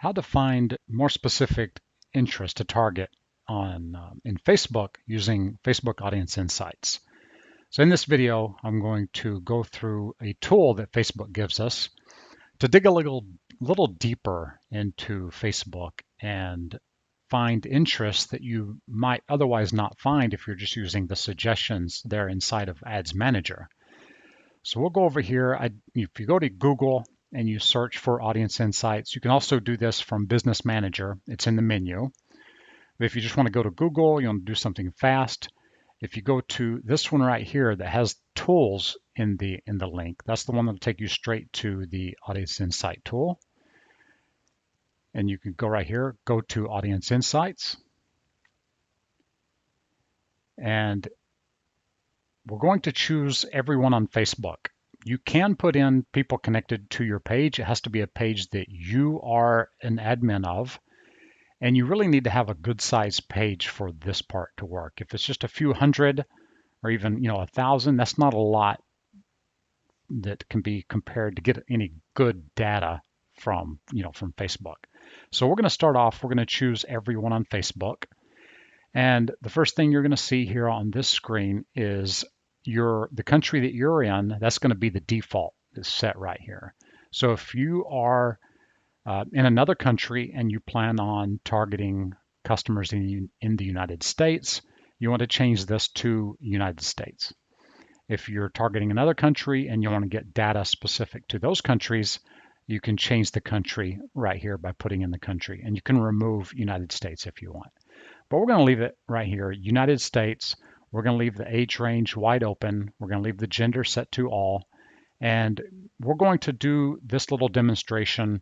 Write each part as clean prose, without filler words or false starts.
how to find more specific interest to target on in Facebook using Facebook Audience Insights. So in this video, I'm going to go through a tool that Facebook gives us to dig a little deeper into Facebook and find interests that you might otherwise not find if you're just using the suggestions there inside of Ads Manager. So we'll go over here. If you go to Google and you search for Audience Insights, you can also do this from Business Manager. It's in the menu. But if you just want to go to Google, you want to do something fast, if you go to this one right here that has tools in the link, that's the one that'll take you straight to the Audience Insight tool. And you can go right here, go to Audience Insights. And we're going to choose everyone on Facebook. You can put in people connected to your page. It has to be a page that you are an admin of. And you really need to have a good sized page for this part to work. If it's just a few hundred or even 1,000, that's not a lot that can be compared to get any good data from Facebook. So we're going to start off, we're going to choose everyone on Facebook. And the first thing you're going to see here on this screen is the country that you're in. That's going to be the default is set right here. So if you are in another country and you plan on targeting customers in the United States, you want to change this to United States. If you're targeting another country and you want to get data specific to those countries, you can change the country right here by putting in the country, and you can remove United States if you want. But we're going to leave it right here, United States. We're going to leave the age range wide open. We're going to leave the gender set to all. And we're going to do this little demonstration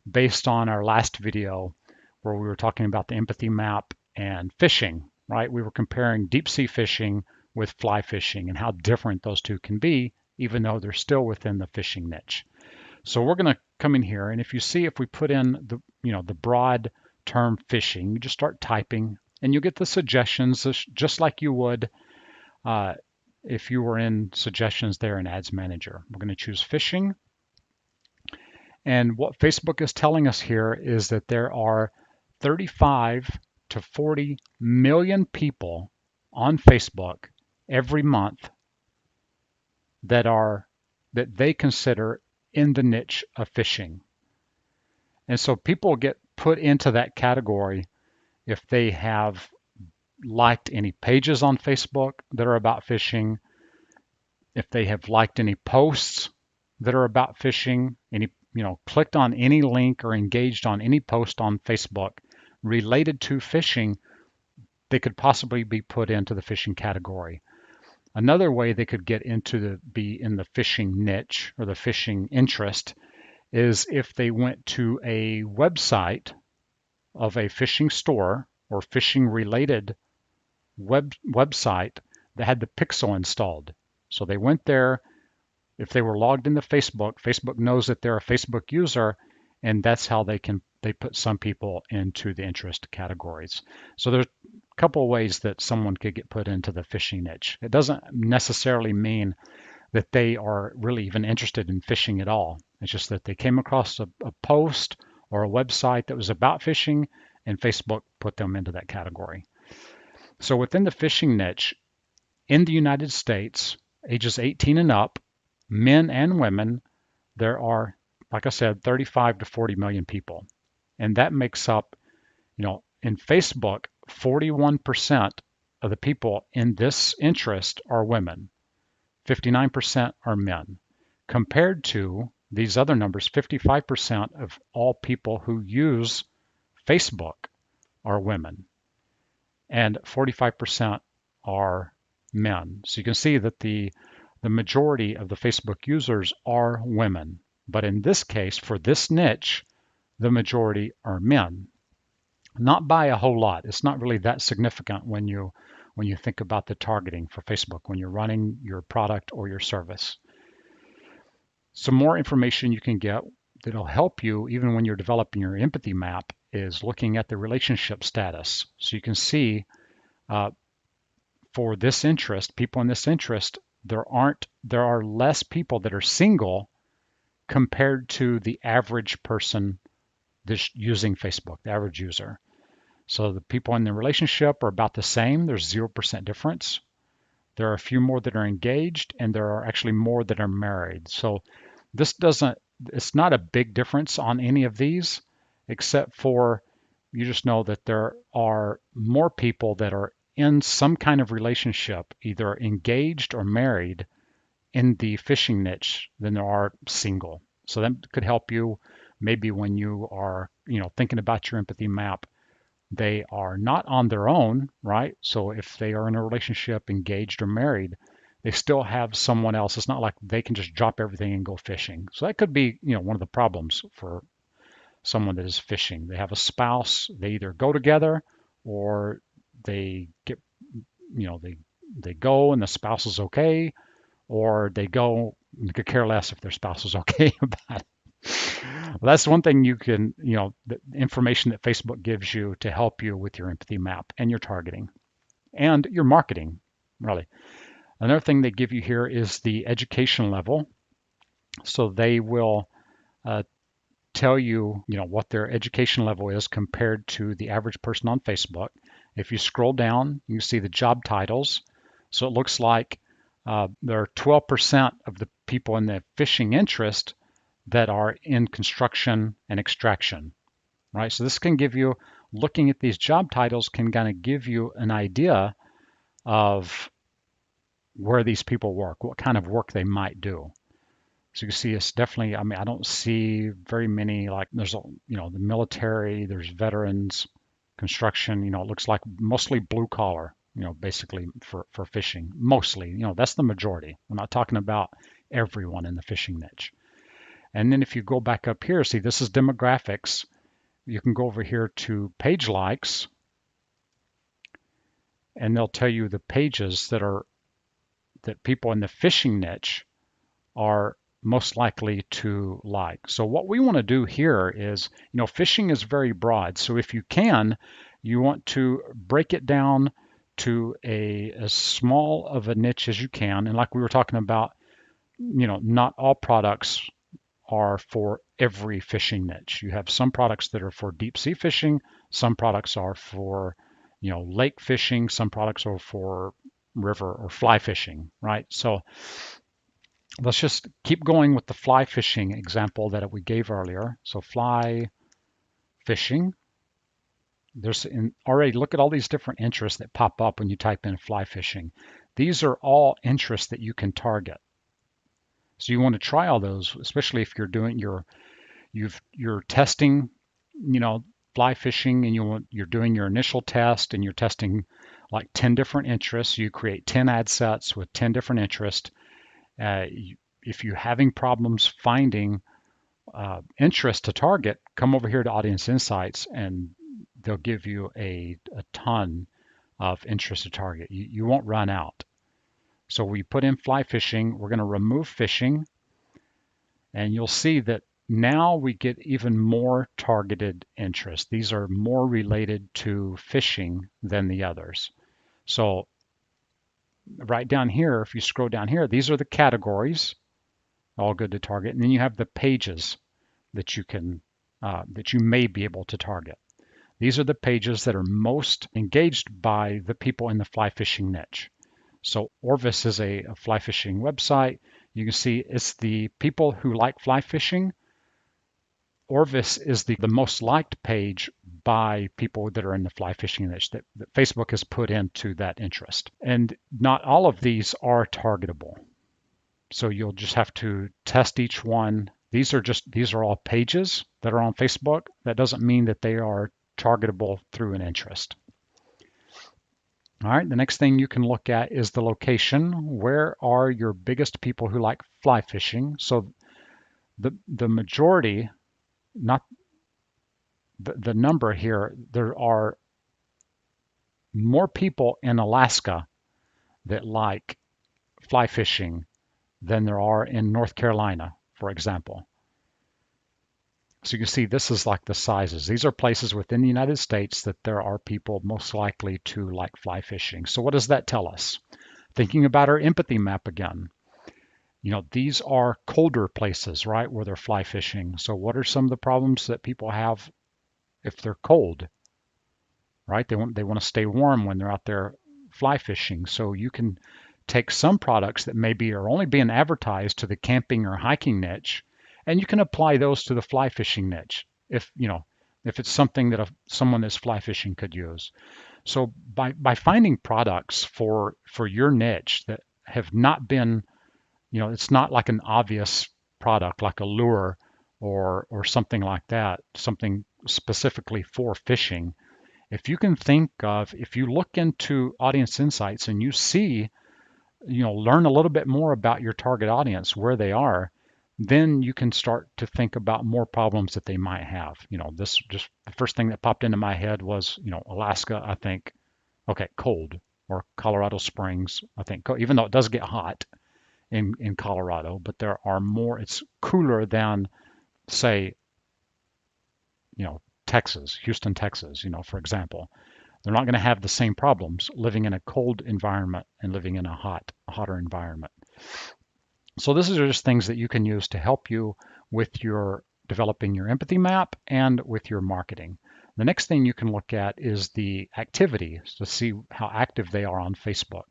based on our last video where we were talking about the empathy map and fishing, right? We were comparing deep sea fishing with fly fishing and how different those two can be, even though they're still within the fishing niche. So we're going to come in here, and if you see, if we put in the broad term fishing, you just start typing and you'll get the suggestions just like you would if you were in suggestions there in Ads Manager. We're going to choose fishing. And what Facebook is telling us here is that there are 35 to 40 million people on Facebook every month that they consider in the niche of fishing. And so people get put into that category if they have liked any pages on Facebook that are about fishing, if they have liked any posts that are about fishing, clicked on any link or engaged on any post on Facebook related to fishing, they could possibly be put into the fishing category. Another way they could get be in the fishing niche or the fishing interest is if they went to a website of a fishing store or fishing related website that had the pixel installed. So they went there. If they were logged into Facebook, Facebook knows that they're a Facebook user, and that's how they put some people into the interest categories. So there's a couple of ways that someone could get put into the fishing niche. It doesn't necessarily mean that they are really even interested in fishing at all. It's just that they came across a post or a website that was about fishing, and Facebook put them into that category. So within the fishing niche, in the United States, ages 18 and up, men and women, there are, like I said, 35 to 40 million people. And that makes up, in Facebook, 41% of the people in this interest are women. 59% are men. Compared to these other numbers, 55% of all people who use Facebook are women. And 45% are men. So you can see that the majority of the Facebook users are women. But in this case, for this niche, the majority are men. Not by a whole lot. It's not really that significant when you think about the targeting for Facebook, when you're running your product or your service. Some more information you can get that'll help you even when you're developing your empathy map is looking at the relationship status. So you can see for this interest, people in this interest, there are less people that are single compared to the average person this using Facebook, the average user. So the people in the relationship are about the same. There's 0% difference. There are a few more that are engaged, and there are actually more that are married. So this doesn't, it's not a big difference on any of these, except for you just know that there are more people that are in some kind of relationship, either engaged or married, in the fishing niche than there are single. So that could help you maybe when you are, thinking about your empathy map. They are not on their own, right? So if they are in a relationship, engaged or married, they still have someone else. It's not like they can just drop everything and go fishing. So that could be, one of the problems for someone that is fishing. They have a spouse, they either go together or they get, they go and the spouse is okay, or they go and could care less if their spouse is okay about it. Well, that's one thing you can, the information that Facebook gives you to help you with your empathy map and your targeting and your marketing, really. Another thing they give you here is the education level. So they will tell you, what their education level is compared to the average person on Facebook. If you scroll down, you see the job titles. So it looks like there are 12% of the people in the fishing interest that are in construction and extraction, right? So this can give you, looking at these job titles can kind of give you an idea of where these people work, what kind of work they might do. So you can see it's definitely, I don't see very many, like there's, the military, there's veterans, construction, it looks like mostly blue collar, basically for fishing, mostly, that's the majority. We're not talking about everyone in the fishing niche. And then if you go back up here, see, this is demographics. You can go over here to page likes, and they'll tell you the pages that people in the fishing niche are most likely to like. So what we want to do here is, fishing is very broad. So if you can, you want to break it down to as small of a niche as you can. And like we were talking about, not all products are for every fishing niche. You have some products that are for deep sea fishing, some products are for, lake fishing, some products are for river or fly fishing, right? So let's just keep going with the fly fishing example that we gave earlier. So fly fishing, already look at all these different interests that pop up when you type in fly fishing. These are all interests that you can target. So you want to try all those, especially if you're doing you're testing, fly fishing, and you're doing your initial test, and you're testing like 10 different interests. You create 10 ad sets with 10 different interests. If you're having problems finding interest to target, come over here to Audience Insights, and they'll give you a ton of interest to target. You won't run out. So we put in fly fishing, we're going to remove fishing, and you'll see that now we get even more targeted interest. These are more related to fishing than the others. So right down here, if you scroll down here, these are the categories, all good to target. And then you have the pages that you may be able to target. These are the pages that are most engaged by the people in the fly fishing niche. So Orvis is a fly fishing website. You can see it's the people who like fly fishing. Orvis is the most liked page by people that are in the fly fishing niche that Facebook has put into that interest. And not all of these are targetable. So you'll just have to test each one. These are all pages that are on Facebook. That doesn't mean that they are targetable through an interest. All right, the next thing you can look at is the location. Where are your biggest people who like fly fishing? So the majority, not the number here, there are more people in Alaska that like fly fishing than there are in North Carolina, for example. So you can see this is like the sizes. These are places within the United States that there are people most likely to like fly fishing. So what does that tell us? Thinking about our empathy map again. These are colder places, right, where they're fly fishing. So what are some of the problems that people have if they're cold, right? They want to stay warm when they're out there fly fishing. So you can take some products that maybe are only being advertised to the camping or hiking niche, and you can apply those to the fly fishing niche if it's something that someone that's fly fishing could use. So by finding products for your niche that have not been, it's not like an obvious product like a lure or something like that, something specifically for fishing. If you look into audience insights and you see, learn a little bit more about your target audience, where they are, then you can start to think about more problems that they might have. This just the first thing that popped into my head was, Alaska, I think, okay, cold, or Colorado Springs, I think, even though it does get hot in Colorado, but it's cooler than, say, Texas, Houston, Texas, for example. They're not going to have the same problems living in a cold environment and living in a hotter environment. So this is just things that you can use to help you with your developing your empathy map and with your marketing. The next thing you can look at is the activity to see how active they are on Facebook.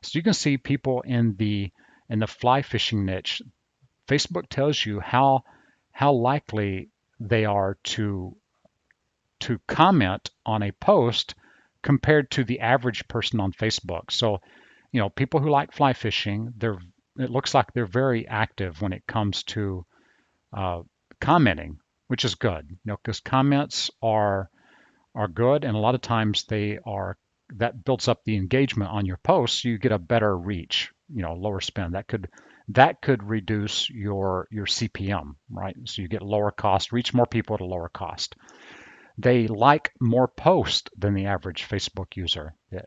So you can see people in the fly fishing niche. Facebook tells you how likely they are to comment on a post compared to the average person on Facebook. So, people who like fly fishing, it looks like they're very active when it comes to commenting, which is good, because comments are good, and a lot of times that builds up the engagement on your posts. So you get a better reach, lower spend. That could reduce your CPM, right? So you get lower cost, reach more people at a lower cost. They like more posts than the average Facebook user. So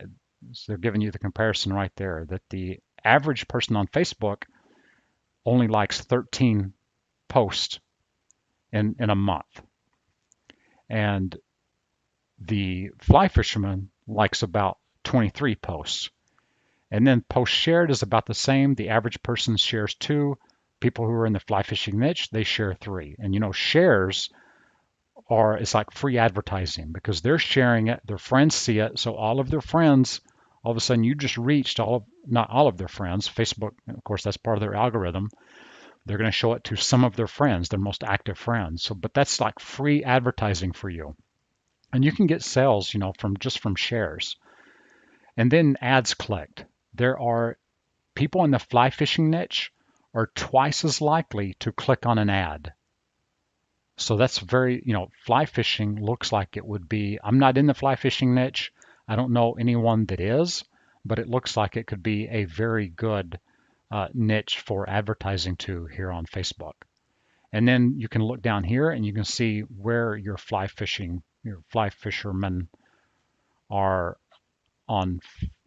they're giving you the comparison right there, that the average person on Facebook only likes 13 posts in a month. And the fly fisherman likes about 23 posts. And then post shared is about the same. The average person shares 2. People who are in the fly fishing niche, they share 3. And shares it's like free advertising, because they're sharing it, their friends see it, so all of their friends, all of a sudden you just reached not all of their friends. Facebook, of course, that's part of their algorithm. They're going to show it to some of their friends, their most active friends. So, but that's like free advertising for you. And you can get sales, from shares. And then ads clicked. There are people in the fly fishing niche are twice as likely to click on an ad. So that's very, fly fishing looks like it would be. I'm not in the fly fishing niche. I don't know anyone that is, but it looks like it could be a very good niche for advertising to here on Facebook. And then you can look down here and you can see where your fly fishermen are on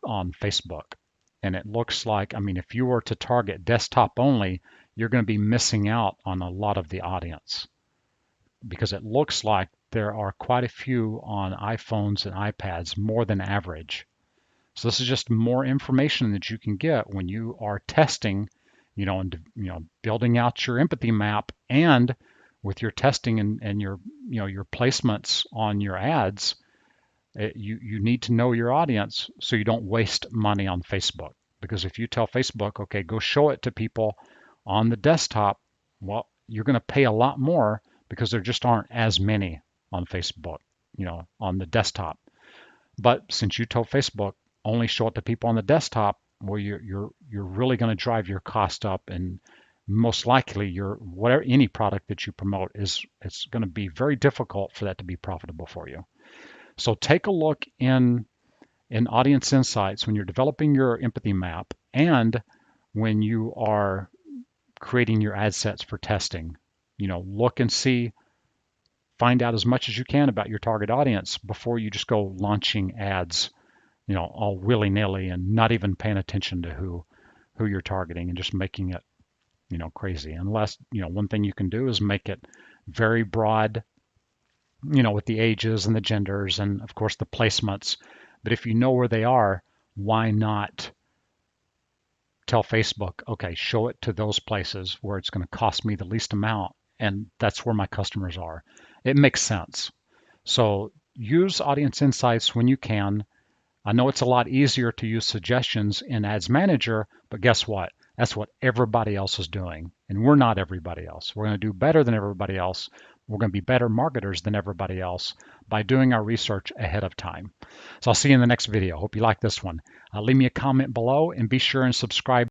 Facebook. And it looks like, if you were to target desktop only, you're going to be missing out on a lot of the audience, because it looks like there are quite a few on iPhones and iPads, more than average. So this is just more information that you can get when you are testing, and building out your empathy map, and with your testing and your your placements on your ads. You need to know your audience so you don't waste money on Facebook. Because if you tell Facebook, okay, go show it to people on the desktop, well, you're going to pay a lot more, because there just aren't as many on Facebook, on the desktop. But since you told Facebook only show it to people on the desktop, well, you're really going to drive your cost up, and most likely any product that you promote it's going to be very difficult for that to be profitable for you. So take a look in Audience Insights when you're developing your empathy map, and when you are creating your ad sets for testing. Look and see, find out as much as you can about your target audience before you just go launching ads, all willy-nilly, and not even paying attention to who you're targeting, and just making it, crazy. Unless, one thing you can do is make it very broad, with the ages and the genders and of course the placements. But if you know where they are, why not tell Facebook, okay, show it to those places where it's going to cost me the least amount, and that's where my customers are. It makes sense. So use Audience Insights when you can. I know it's a lot easier to use suggestions in Ads Manager, but guess what? That's what everybody else is doing. And we're not everybody else. We're going to do better than everybody else. We're going to be better marketers than everybody else by doing our research ahead of time. So I'll see you in the next video. Hope you like this one. Leave me a comment below and be sure and subscribe